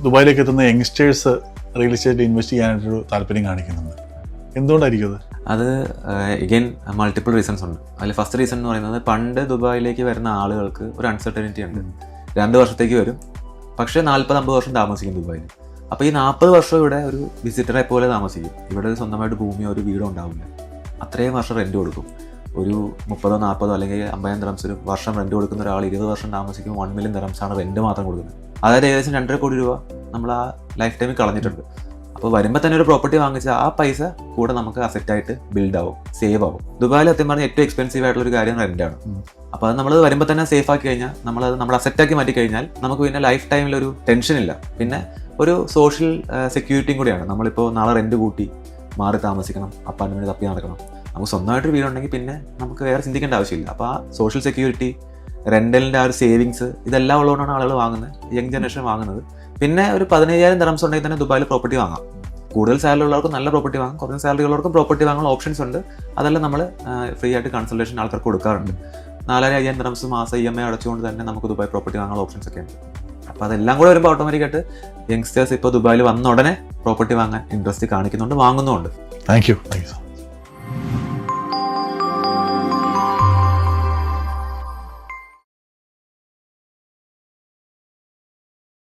ദുബായിലേക്ക് എത്തുന്ന youngsters real estate invest ചെയ്യാനായിട്ടൊരു താല്പര്യം കാണിക്കുന്നുണ്ട്. എന്തുകൊണ്ടായിരിക്കും അത്? എഗെയിൻ മൾട്ടിപ്പിൾ റീസൺസ് ഉണ്ട്. അതിൽ ഫസ്റ്റ് റീസൺ എന്ന് പറയുന്നത്, പണ്ട് ദുബായിലേക്ക് വരുന്ന ആളുകൾക്ക് ഒരു അൺസർട്ടനിറ്റി ഉണ്ട്. 2 വർഷത്തേക്ക് വരും, പക്ഷേ 40-50 വർഷം താമസിക്കും ദുബായിൽ. അപ്പോൾ ഈ 40 വർഷം ഇവിടെ ഒരു വിസിറ്ററെ പോലെ താമസിക്കും. ഇവിടെ സ്വന്തമായിട്ട് ഭൂമിയോ ഒരു വീടോ ഉണ്ടാവില്ല. അത്രയും വർഷം റെൻറ്റ് കൊടുക്കും. ഒരു 30-40 അല്ലെങ്കിൽ 50,000 ദിറംസ് ഒരു വർഷം റെൻറ്റ് കൊടുക്കുന്ന ഒരാൾ 20 വർഷം താമസിക്കുമ്പോൾ 1 മില്യൺ ദിറംസാണ് റെൻറ്റ് മാത്രം കൊടുക്കുന്നത്. അതായത് ഏകദേശം 2.5 കോടി രൂപ നമ്മൾ ആ ലൈഫ് ടൈമിൽ കളഞ്ഞിട്ടുണ്ട്. അപ്പോൾ വരുമ്പോൾ തന്നെ ഒരു പ്രോപ്പർട്ടി വാങ്ങിച്ചാൽ ആ പൈസ കൂടെ നമുക്ക് അസറ്റായിട്ട് ബിൽഡ് ആവും, സേവ് ആവും. ദുബായിൽ സത്യം പറഞ്ഞാൽ ഏറ്റവും എക്സ്പെൻസീവ് ആയിട്ടുള്ള ഒരു കാര്യം റെൻ്റാണ്. അപ്പോൾ അത് നമ്മൾ വരുമ്പോൾ തന്നെ സേഫ് ആക്കി കഴിഞ്ഞാൽ, നമ്മളത് നമ്മൾ അസറ്റാക്കി മാറ്റി കഴിഞ്ഞാൽ നമുക്ക് പിന്നെ ലൈഫ് ടൈമിലൊരു ടെൻഷനില്ല. പിന്നെ ഒരു സോഷ്യൽ സെക്യൂരിറ്റിയും കൂടിയാണ്. നമ്മളിപ്പോൾ നാളെ റെൻറ്റ് കൂട്ടി മാറി താമസിക്കണം, അപ്പാർട്ട്മെൻറ്റ് തപ്പി നടക്കണം. നമുക്ക് സ്വന്തമായിട്ടൊരു വീടുണ്ടെങ്കിൽ പിന്നെ നമുക്ക് വേറെ ചിന്തിക്കേണ്ട ആവശ്യമില്ല. അപ്പോൾ ആ സോഷ്യൽ സെക്യൂരിറ്റി, റെൻ്റലിൻ്റെ ആ ഒരു സേവിങ്സ്, ഇതെല്ലാം ഉള്ളതുകൊണ്ടാണ് ആളുകൾ വാങ്ങുന്നത്, യങ് ജനറേഷൻ വാങ്ങുന്നത്. പിന്നെ ഒരു 15,000 ദിറംസ് ഉണ്ടെങ്കിൽ തന്നെ ദുബായിൽ പ്രോപ്പർട്ടി വാങ്ങാം. കൂടുതൽ സാലറി ഉള്ളവർക്ക് നല്ല പ്രോപ്പർട്ടി വാങ്ങാം, കുറഞ്ഞ സാലറി ഉള്ളവർക്കും പ്രോപ്പർട്ടി വാങ്ങാനുള്ള ഓപ്ഷൻസ് ഉണ്ട്. അതെല്ലാം നമ്മൾ ഫ്രീ ആയിട്ട് കൺസൾട്ടേഷൻ ആൾക്കാർക്ക് കൊടുക്കാറുണ്ട്. 4,500 ദിറംസ് മാസം EMI അടച്ചുകൊണ്ട് തന്നെ നമുക്ക് ദുബായ് പ്രോപ്പർട്ടി വാങ്ങാനുള്ള ഓപ്ഷൻസ് ഒക്കെ ഉണ്ട്. അപ്പോൾ അതെല്ലാം കൂടെ വരുമ്പോൾ ഓട്ടോമാറ്റിക്കായിട്ട് യങ്സ്റ്റേഴ്സ് ഇപ്പോൾ ദുബായിൽ വന്ന ഉടനെ പ്രോപ്പർട്ടി വാങ്ങാൻ ഇൻട്രസ്റ്റ് കാണിക്കുന്നുണ്ട്, വാങ്ങുന്നുമുണ്ട്. Thank you.